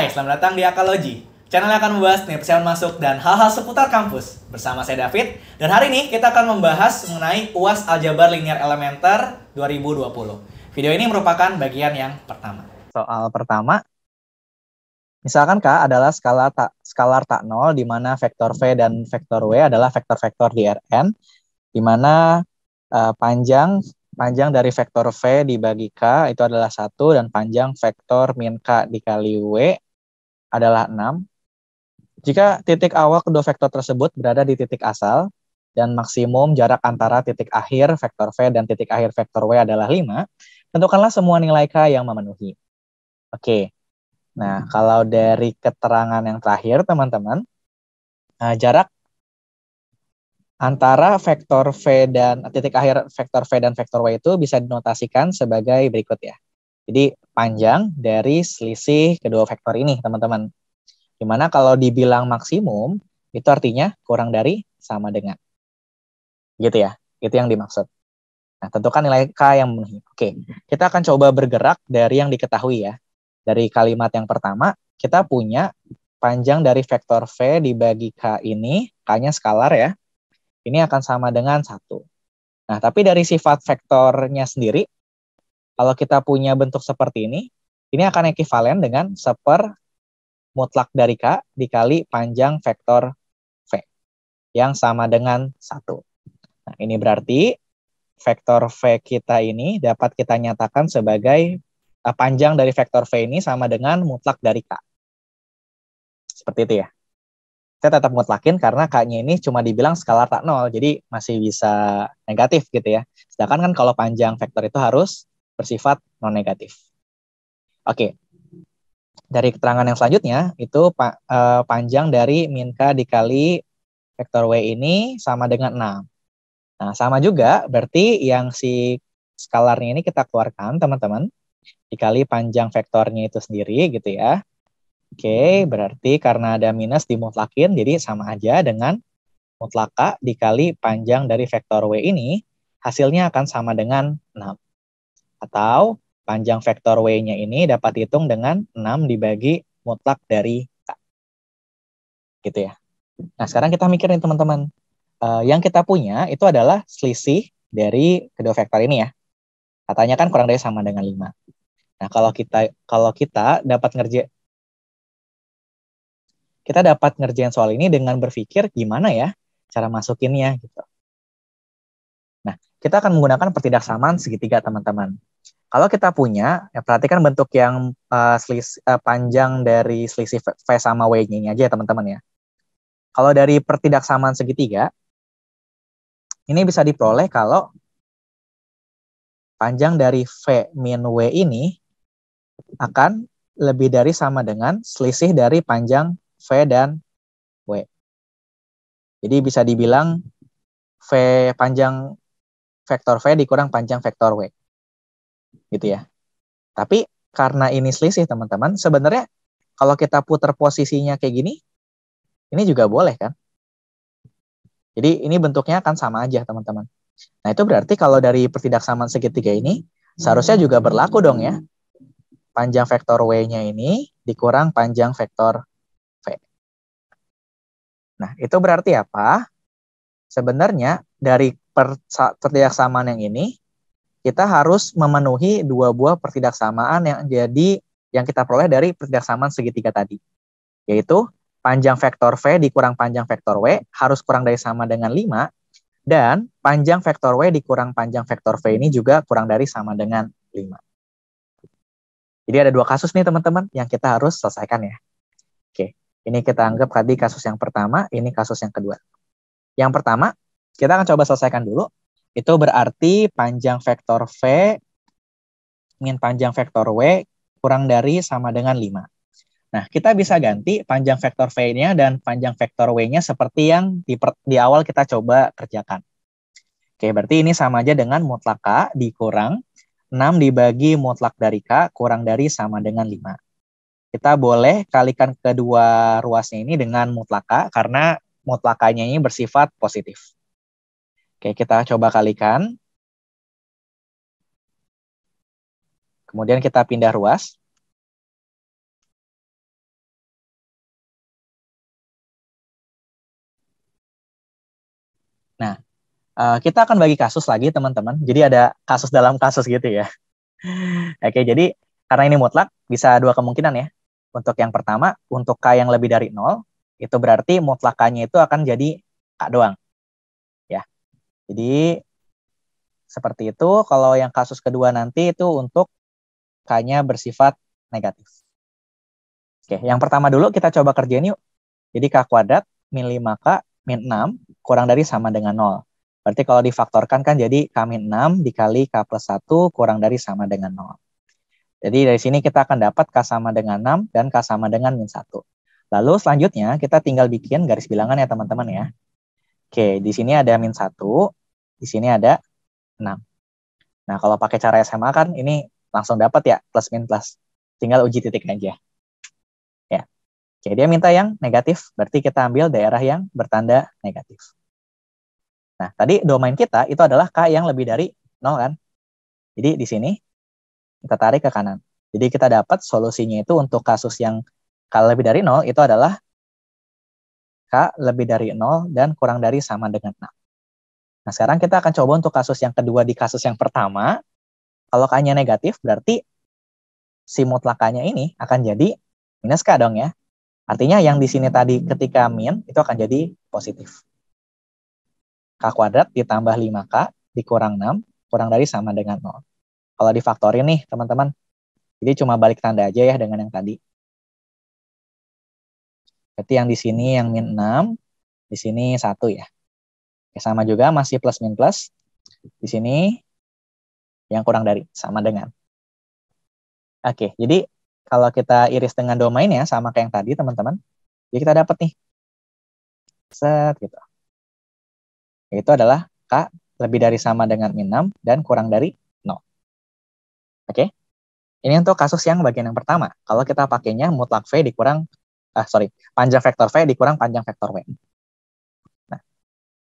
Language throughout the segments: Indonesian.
Hai, selamat datang di Akalogy. Channel yang akan membahas nilai persiapan masuk dan hal-hal seputar kampus. Bersama saya David, dan hari ini kita akan membahas mengenai UAS Aljabar Linear Elementer 2020. Video ini merupakan bagian yang pertama. Soal pertama, misalkan K adalah skalar tak nol, di mana vektor V dan vektor W adalah vektor-vektor di Rn, di mana panjang dari vektor V dibagi K itu adalah 1, dan panjang vektor min K dikali W adalah 6. Jika titik awal kedua vektor tersebut berada di titik asal, dan maksimum jarak antara titik akhir vektor V dan titik akhir vektor W adalah 5, tentukanlah semua nilai K yang memenuhi. Oke, nah kalau dari keterangan yang terakhir teman-teman, jarak antara vektor V dan titik akhir vektor V dan vektor W itu bisa dinotasikan sebagai berikut ya. Jadi panjang dari selisih kedua vektor ini teman-teman. Dimana kalau dibilang maksimum, itu artinya kurang dari sama dengan. Gitu ya, itu yang dimaksud. Nah, tentukan nilai K yang memenuhi. Oke, kita akan coba bergerak dari yang diketahui ya. Dari kalimat yang pertama, kita punya panjang dari vektor V dibagi K ini, K-nya skalar ya, ini akan sama dengan 1. Nah, tapi dari sifat vektornya sendiri, kalau kita punya bentuk seperti ini akan ekivalen dengan mutlak dari K dikali panjang vektor V yang sama dengan 1. Nah, ini berarti vektor V kita ini dapat kita nyatakan sebagai panjang dari vektor V ini sama dengan mutlak dari K. Seperti itu ya. Kita tetap mutlakin karena K-nya ini cuma dibilang skalar tak nol, jadi masih bisa negatif gitu ya. Sedangkan kan kalau panjang vektor itu harus bersifat non-negatif. Oke, dari keterangan yang selanjutnya, itu panjang dari min K dikali vektor W ini sama dengan 6. Nah, sama juga berarti yang si skalarnya ini kita keluarkan, teman-teman, dikali panjang vektornya itu sendiri gitu ya. Oke, berarti karena ada minus dimutlakin, jadi sama aja dengan mutlak K dikali panjang dari vektor W ini, hasilnya akan sama dengan 6. Atau panjang vektor W-nya ini dapat dihitung dengan 6 dibagi mutlak dari K. Gitu ya. Nah, sekarang kita mikirin teman-teman. Yang kita punya itu adalah selisih dari kedua vektor ini ya. Katanya kan kurang dari sama dengan 5. Nah, kita dapat ngerjain soal ini dengan berpikir gimana ya cara masukinnya gitu. Nah, kita akan menggunakan pertidaksamaan segitiga teman-teman. Kalau kita punya, ya perhatikan bentuk yang panjang dari selisih V sama W-nya ini aja ya teman-teman ya. Kalau dari pertidaksamaan segitiga, ini bisa diperoleh kalau panjang dari V min W ini akan lebih dari sama dengan selisih dari panjang V dan W. Jadi bisa dibilang panjang vektor V dikurang panjang vektor W. Gitu ya. Tapi karena ini selisih teman-teman, sebenarnya kalau kita putar posisinya kayak gini, ini juga boleh kan? Jadi ini bentuknya akan sama aja teman-teman. Nah itu berarti kalau dari pertidaksamaan segitiga ini, seharusnya juga berlaku dong ya. Panjang vektor W-nya ini dikurang panjang vektor V. Nah itu berarti apa? Sebenarnya dari pertidaksamaan yang ini, kita harus memenuhi dua buah pertidaksamaan yang kita peroleh dari pertidaksamaan segitiga tadi. Yaitu panjang vektor V dikurang panjang vektor W harus kurang dari sama dengan 5, dan panjang vektor W dikurang panjang vektor V ini juga kurang dari sama dengan 5. Jadi ada dua kasus nih teman-teman yang kita harus selesaikan ya. Oke, ini kita anggap tadi kasus yang pertama, ini kasus yang kedua. Yang pertama, kita akan coba selesaikan dulu. Itu berarti panjang vektor V min panjang vektor W kurang dari sama dengan 5. Nah, kita bisa ganti panjang vektor V-nya dan panjang vektor W-nya seperti yang di awal kita coba kerjakan. Oke, berarti ini sama aja dengan mutlak K dikurang 6 dibagi mutlak dari K kurang dari sama dengan 5. Kita boleh kalikan kedua ruasnya ini dengan mutlak K karena mutlak K-nya ini bersifat positif. Oke, kita coba kalikan. Kemudian kita pindah ruas. Nah, kita akan bagi kasus lagi teman-teman. Jadi ada kasus dalam kasus gitu ya. Oke, jadi karena ini mutlak, bisa dua kemungkinan ya. Untuk yang pertama, untuk K yang lebih dari 0, itu berarti mutlakannya itu akan jadi K doang. Ya. Jadi seperti itu. Kalau yang kasus kedua nanti itu untuk K-nya bersifat negatif. Oke, yang pertama dulu kita coba kerjain yuk. Jadi K kuadrat min 5K min 6 kurang dari sama dengan 0. Berarti kalau difaktorkan kan jadi K min 6 dikali K plus 1 kurang dari sama dengan 0. Jadi dari sini kita akan dapat K sama dengan 6 dan K sama dengan min 1. Lalu selanjutnya kita tinggal bikin garis bilangan ya teman-teman ya. Oke, di sini ada min 1, di sini ada 6. Nah, kalau pakai cara SMA kan ini langsung dapat ya, plus min plus. Tinggal uji titik aja. Ya. Oke, dia minta yang negatif, berarti kita ambil daerah yang bertanda negatif. Nah, tadi domain kita itu adalah K yang lebih dari 0 kan? Jadi di sini kita tarik ke kanan. Jadi kita dapat solusinya itu untuk kasus yang K lebih dari 0 itu adalah K lebih dari 0 dan kurang dari sama dengan 6. Nah, sekarang kita akan coba untuk kasus yang kedua di kasus yang pertama. Kalau K-nya negatif, berarti si mutlakannya ini akan jadi minus K dong ya. Artinya yang di sini tadi ketika min itu akan jadi positif. K kuadrat ditambah 5K dikurang 6 kurang dari sama dengan 0. Kalau difaktorin nih teman-teman, jadi cuma balik tanda aja ya dengan yang tadi. Berarti yang di sini yang min 6, di sini 1 ya. Oke, sama juga masih plus min plus. Di sini yang kurang dari sama dengan. Oke, jadi kalau kita iris dengan domainnya sama kayak yang tadi teman-teman, jadi kita dapat nih. Set gitu. Itu adalah K lebih dari sama dengan min 6 dan kurang dari 0. Oke. Ini untuk kasus yang bagian yang pertama. Kalau kita pakainya mutlak V dikurang, panjang vektor V dikurang panjang vektor W. Nah,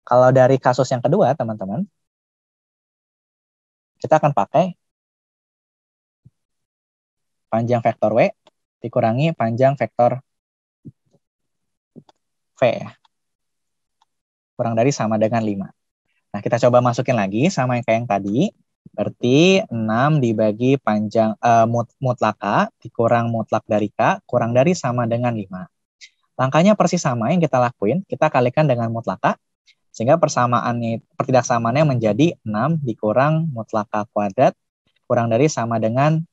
kalau dari kasus yang kedua, teman-teman, kita akan pakai panjang vektor W dikurangi panjang vektor V ya. Kurang dari sama dengan 5. Nah, kita coba masukin lagi sama yang kayak yang tadi. Berarti 6 dibagi panjang mutlak K dikurang mutlak dari K kurang dari sama dengan 5. Langkahnya persis sama yang kita lakuin. Kita kalikan dengan mutlak K. Sehingga pertidaksamaannya menjadi 6 dikurang mutlak K kuadrat kurang dari sama dengan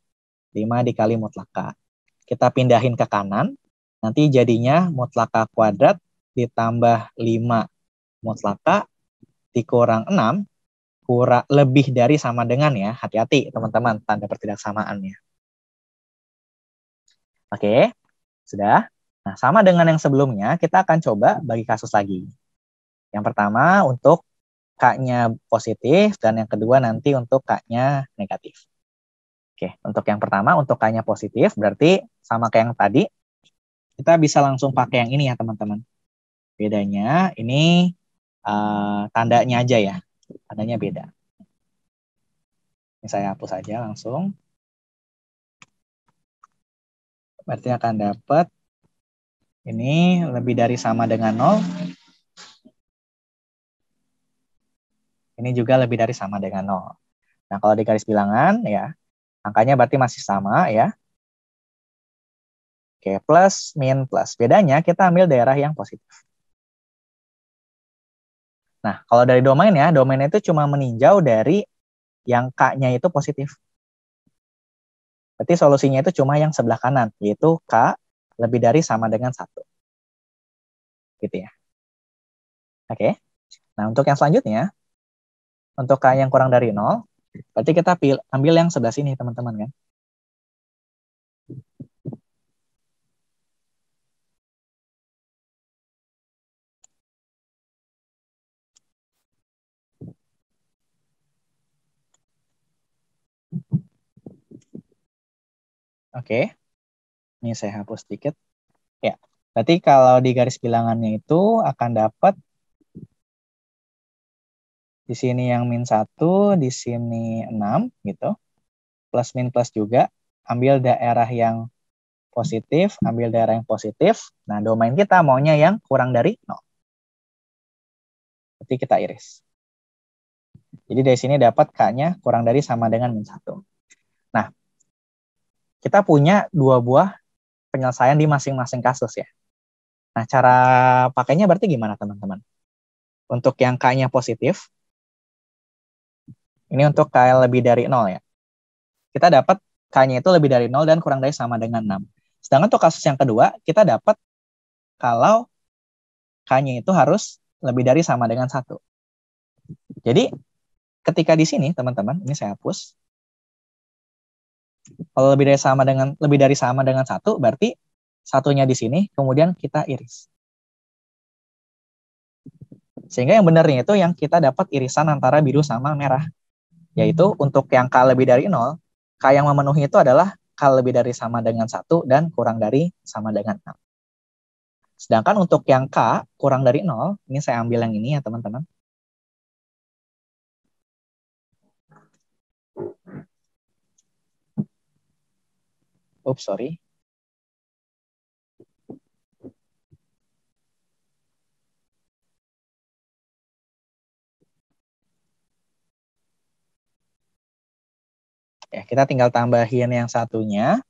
5 dikali mutlak K. Kita pindahin ke kanan. Nanti jadinya mutlak K kuadrat ditambah 5 mutlak K dikurang 6 lebih dari sama dengan ya. Hati-hati teman-teman tanda pertidaksamaannya. Oke, sudah. Nah, sama dengan yang sebelumnya, kita akan coba bagi kasus lagi. Yang pertama untuk K-nya positif dan yang kedua nanti untuk K-nya negatif. Oke, untuk yang pertama untuk K-nya positif berarti sama kayak yang tadi, kita bisa langsung pakai yang ini ya teman-teman. Bedanya ini tandanya aja ya. Tandanya beda. Ini saya hapus aja langsung. Berarti akan dapat ini lebih dari sama dengan 0. Ini juga lebih dari sama dengan 0. Nah, kalau di garis bilangan ya, angkanya berarti masih sama ya. Oke, plus, min, plus. Bedanya kita ambil daerah yang positif. Nah, kalau dari domainnya itu cuma meninjau dari yang K-nya itu positif. Berarti solusinya itu cuma yang sebelah kanan, yaitu K lebih dari sama dengan 1. Gitu ya. Oke. Nah, untuk yang selanjutnya, untuk K yang kurang dari 0, berarti kita ambil yang sebelah sini, teman-teman kan. Oke. Ini saya hapus sedikit. Ya. Berarti kalau di garis bilangannya itu akan dapat di sini yang min 1, di sini 6 gitu. Plus min plus juga. Ambil daerah yang positif, ambil daerah yang positif. Nah, domain kita maunya yang kurang dari 0. Berarti kita iris. Jadi dari sini dapat K-nya kurang dari sama dengan min 1. Nah, kita punya dua buah penyelesaian di masing-masing kasus ya. Nah, cara pakainya berarti gimana teman-teman? Untuk yang K-nya positif, ini untuk K lebih dari 0 ya. Kita dapat K-nya itu lebih dari 0 dan kurang dari sama dengan 6. Sedangkan untuk kasus yang kedua, kita dapat kalau K-nya itu harus lebih dari sama dengan 1. Jadi, ketika di sini, teman-teman, ini saya hapus. Kalau lebih dari sama dengan 1, berarti satunya di sini, kemudian kita iris. Sehingga yang benarnya itu yang kita dapat irisan antara biru sama merah. Yaitu untuk yang K lebih dari 0, K yang memenuhi itu adalah K lebih dari sama dengan 1 dan kurang dari sama dengan 6. Sedangkan untuk yang K kurang dari 0, ini saya ambil yang ini ya teman-teman. Oops, sorry. Ya, kita tinggal tambahin yang satunya.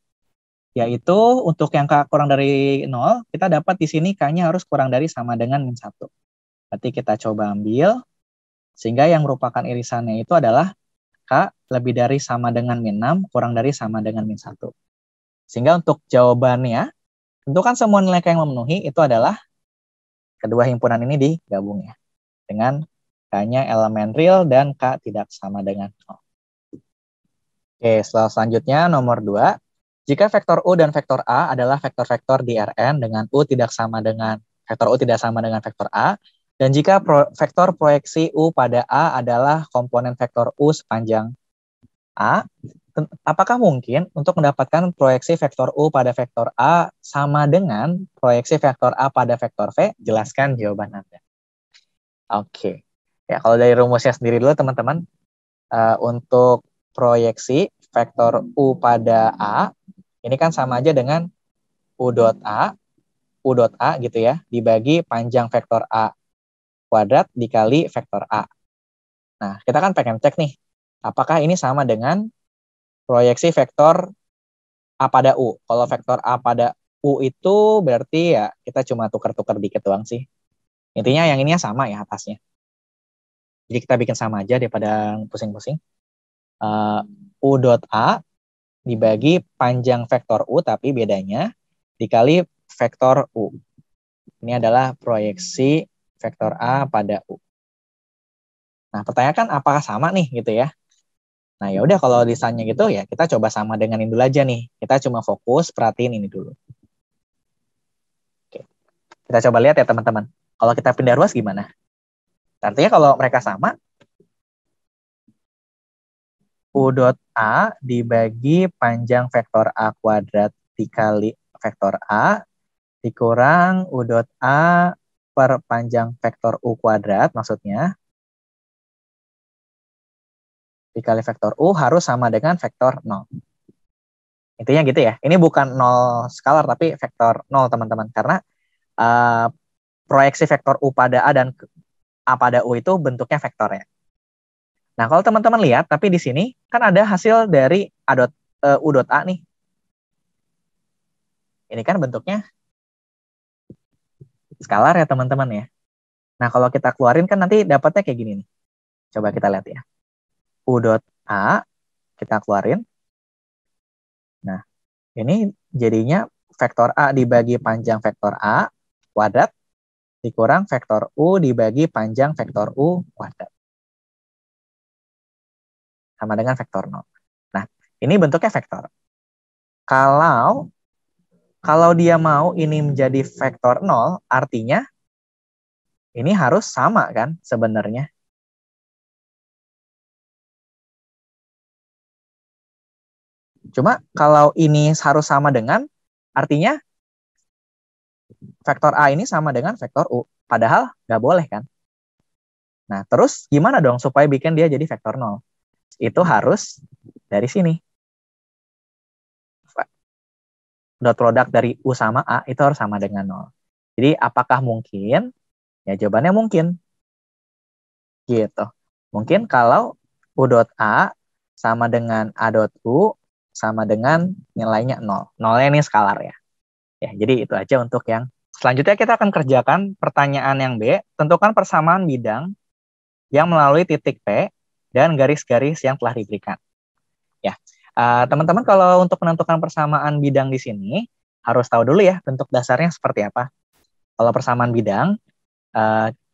Yaitu untuk yang K kurang dari 0, kita dapat di sini K-nya harus kurang dari sama dengan min 1. Berarti kita coba ambil, sehingga yang merupakan irisannya itu adalah K lebih dari sama dengan min 6, kurang dari sama dengan min 1. Sehingga untuk jawabannya, tentukan semua nilai K yang memenuhi itu adalah kedua himpunan ini digabung ya. Dengan K-nya elemen real dan K tidak sama dengan 0. Oke, selanjutnya nomor 2. Jika vektor U dan vektor A adalah vektor-vektor di Rn dengan U tidak sama dengan vektor U tidak sama dengan vektor A, dan jika vektor proyeksi U pada A adalah komponen vektor U sepanjang A, apakah mungkin untuk mendapatkan proyeksi vektor U pada vektor A sama dengan proyeksi vektor A pada vektor V? Jelaskan jawaban Anda. Oke. Ya, kalau dari rumusnya sendiri dulu teman-teman, untuk proyeksi vektor U pada A, ini kan sama aja dengan U dot A gitu ya, dibagi panjang vektor A kuadrat dikali vektor A. Nah, kita kan pengen cek nih, apakah ini sama dengan proyeksi vektor A pada U. Kalau vektor A pada U itu berarti ya kita cuma tukar-tukar dikit doang sih. Intinya yang ininya sama ya atasnya. Jadi kita bikin sama aja daripada pusing-pusing. U dot A dibagi panjang vektor U, tapi bedanya dikali vektor U. Ini adalah proyeksi vektor A pada U. Nah, pertanyaan kan apakah sama nih gitu ya. Nah, ya udah kalau desainnya gitu ya kita coba sama dengan ini dulu aja nih. Kita cuma fokus perhatiin ini dulu. Oke. Kita coba lihat ya teman-teman. Kalau kita pindah ruas gimana? Artinya kalau mereka sama, U dot A dibagi panjang vektor A kuadrat dikali vektor A dikurang U dot A per panjang vektor U kuadrat, maksudnya dikali vektor U harus sama dengan vektor 0. Intinya gitu ya. Ini bukan 0 skalar, tapi vektor 0 teman-teman. Karena proyeksi vektor U pada A dan A pada U itu bentuknya vektor ya. Nah, kalau teman-teman lihat, tapi di sini kan ada hasil dari U dot A nih. Ini kan bentuknya skalar ya teman-teman ya. Nah, kalau kita keluarin kan nanti dapatnya kayak gini nih. Coba kita lihat ya. U dot A kita keluarin. Nah, ini jadinya vektor A dibagi panjang vektor A kuadrat dikurang vektor U dibagi panjang vektor U kuadrat. Sama dengan vektor 0. Nah, ini bentuknya vektor. Kalau dia mau ini menjadi vektor 0, artinya ini harus sama kan sebenarnya. Cuma kalau ini harus sama dengan, artinya vektor A ini sama dengan vektor U. Padahal nggak boleh kan. Nah, terus gimana dong supaya bikin dia jadi vektor 0? Itu harus dari sini. Dot produk dari U sama A itu harus sama dengan 0. Jadi apakah mungkin? Ya jawabannya mungkin. gitu. Mungkin kalau U dot A sama dengan A dot U sama dengan nilainya 0. Nolnya ini skalar ya. Ya, jadi itu aja untuk yang selanjutnya kita akan kerjakan pertanyaan yang B. Tentukan persamaan bidang yang melalui titik P dan garis-garis yang telah diberikan. Ya, teman-teman kalau untuk menentukan persamaan bidang di sini harus tahu dulu ya bentuk dasarnya seperti apa. Kalau persamaan bidang,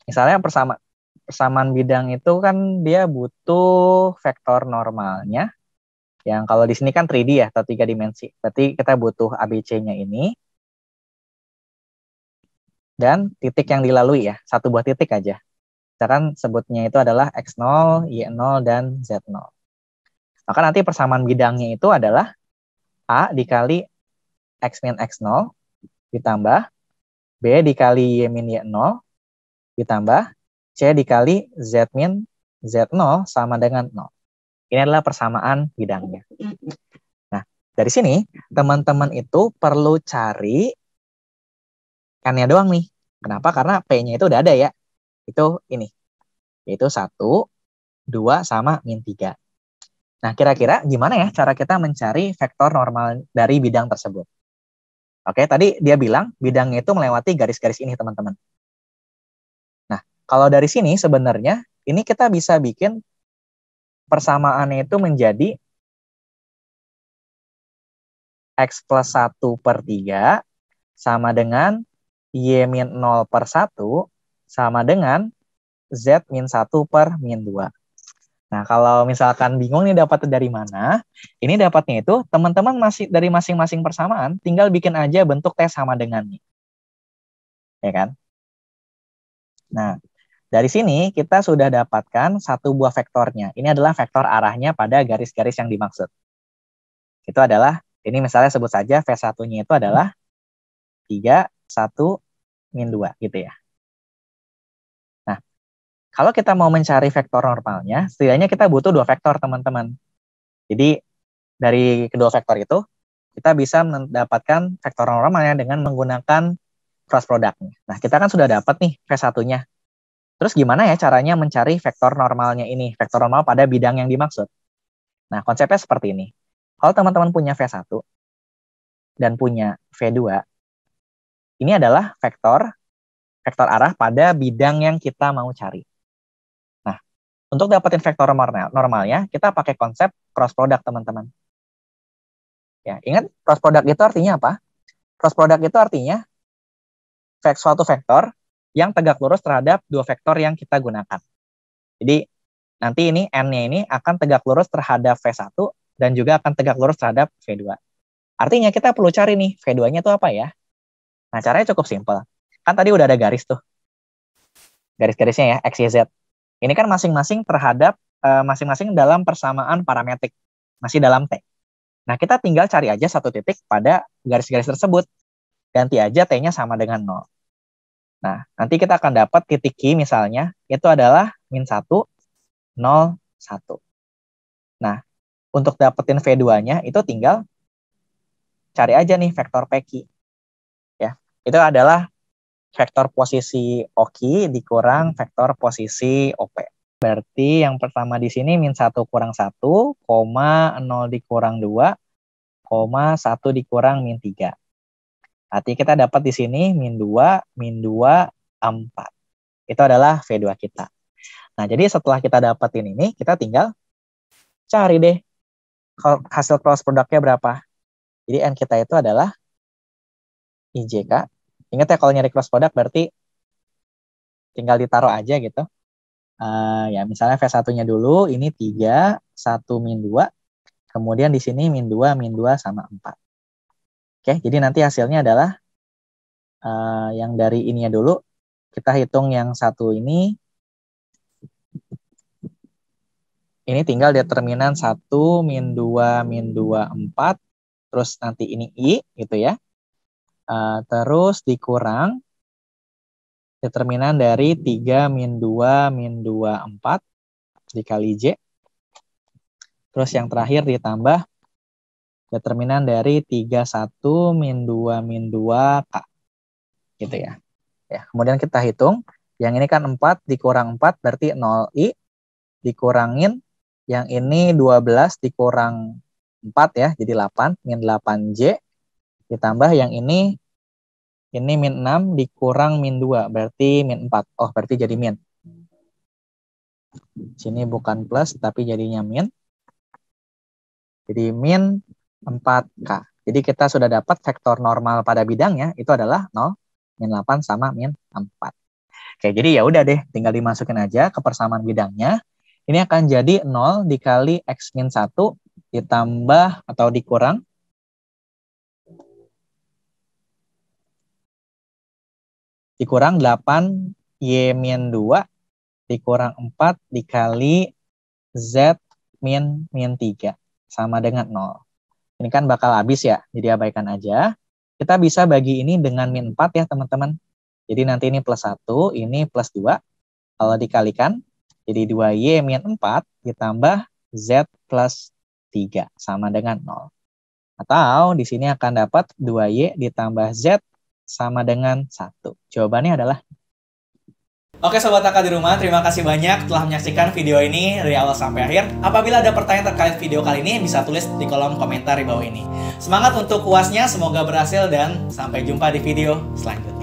misalnya persamaan bidang itu kan dia butuh vektor normalnya, yang kalau di sini kan 3D ya atau 3 dimensi. Berarti kita butuh ABC-nya ini dan titik yang dilalui ya, satu buah titik aja. Kita kan sebutnya itu adalah X0, Y0, dan Z0. Maka nanti persamaan bidangnya itu adalah A dikali X min X0 ditambah B dikali Y min Y0 ditambah C dikali Z min Z0 sama dengan 0. Ini adalah persamaan bidangnya. Nah, dari sini teman-teman itu perlu cari N-nya doang nih. Kenapa? Karena P-nya itu udah ada ya. Itu ini. Yaitu 1, 2, sama min 3. Nah, kira-kira gimana ya cara kita mencari vektor normal dari bidang tersebut? Oke, tadi dia bilang bidangnya itu melewati garis-garis ini, teman-teman. Nah, kalau dari sini sebenarnya ini kita bisa bikin persamaannya itu menjadi X plus 1/3 sama dengan Y min 0/1 sama dengan Z min 1/-2. Nah, kalau misalkan bingung nih dapat dari mana, ini dapatnya itu teman-teman masih dari masing-masing persamaan, tinggal bikin aja bentuk T sama dengannya. Ya kan? Nah, dari sini kita sudah dapatkan satu buah vektornya. Ini adalah vektor arahnya pada garis-garis yang dimaksud. Itu adalah, ini misalnya sebut saja V1-nya itu adalah 3, 1, min 2 gitu ya. Nah, kalau kita mau mencari vektor normalnya, setidaknya kita butuh dua vektor, teman-teman. Jadi, dari kedua vektor itu, kita bisa mendapatkan vektor normalnya dengan menggunakan cross productnya. Nah, kita kan sudah dapat nih V1-nya. Terus gimana ya caranya mencari vektor normalnya ini, vektor normal pada bidang yang dimaksud? Nah, konsepnya seperti ini. Kalau teman-teman punya V1 dan punya V2, ini adalah vektor arah pada bidang yang kita mau cari. Nah, untuk dapetin vektor normalnya, kita pakai konsep cross product, teman-teman. Ya, ingat cross product itu artinya apa? Cross product itu artinya suatu vektor yang tegak lurus terhadap dua vektor yang kita gunakan. Jadi, nanti ini N-nya ini akan tegak lurus terhadap V1 dan juga akan tegak lurus terhadap V2. Artinya kita perlu cari nih V2-nya itu apa ya? Nah, caranya cukup simpel. Kan tadi udah ada garis tuh. Garis-garisnya ya, X, Y, Z. Ini kan masing-masing terhadap masing-masing dalam persamaan parametrik. Masih dalam T. Nah, kita tinggal cari aja satu titik pada garis-garis tersebut. Ganti aja T-nya sama dengan 0. Nah, nanti kita akan dapat titik Q misalnya, itu adalah min 1, 0, 1. Nah, untuk dapetin V2-nya itu tinggal cari aja nih vektor PQ. Ya, itu adalah vektor posisi OQ dikurang vektor posisi OP. Berarti yang pertama di sini min 1 kurang 1, 0 dikurang 2, 1 dikurang min 3. Artinya kita dapat di sini min 2, 4. Itu adalah V2 kita. Nah, jadi setelah kita dapatin ini, kita tinggal cari deh hasil cross produknya berapa. Jadi N kita itu adalah IJK. Ingat ya kalau nyari cross product berarti tinggal ditaruh aja gitu. Ya misalnya V1-nya dulu, ini 3, 1, min 2. Kemudian di sini min 2, sama 4. Oke, jadi nanti hasilnya adalah yang dari ininya dulu. Kita hitung yang satu ini. Ini tinggal determinan 1, min 2, 4. Terus nanti ini I gitu ya. Terus dikurang determinan dari 3, min 2, 4 dikali J. Terus yang terakhir ditambah determinan dari 3, 1, min 2, K. Gitu ya. Ya, kemudian kita hitung. Yang ini kan 4 dikurang 4 berarti 0i. Dikurangin yang ini 12 dikurang 4 ya, jadi 8. Min 8j. Ditambah yang ini min 6 dikurang min 2, berarti min 4. Oh, berarti jadi min. Sini bukan plus, tapi jadinya min. Jadi min 4K. Jadi kita sudah dapat vektor normal pada bidangnya, itu adalah 0, min 8 sama min 4. Oke, jadi ya udah deh, tinggal dimasukin aja ke persamaan bidangnya. Ini akan jadi 0 dikali X min 1 ditambah atau dikurang dikurang 8Y min 2 dikurang 4 dikali Z min 3 sama dengan 0. Ini kan bakal habis ya, jadi abaikan aja. Kita bisa bagi ini dengan min 4 ya teman-teman. Jadi nanti ini plus 1, ini plus 2. Kalau dikalikan, jadi 2Y min 4 ditambah Z plus 3 sama dengan 0. Atau di sini akan dapat 2Y ditambah Z sama dengan 1. Jawabannya adalah... Oke Sobat AK di rumah, terima kasih banyak telah menyaksikan video ini dari awal sampai akhir. Apabila ada pertanyaan terkait video kali ini, bisa tulis di kolom komentar di bawah ini. Semangat untuk UASnya, semoga berhasil dan sampai jumpa di video selanjutnya.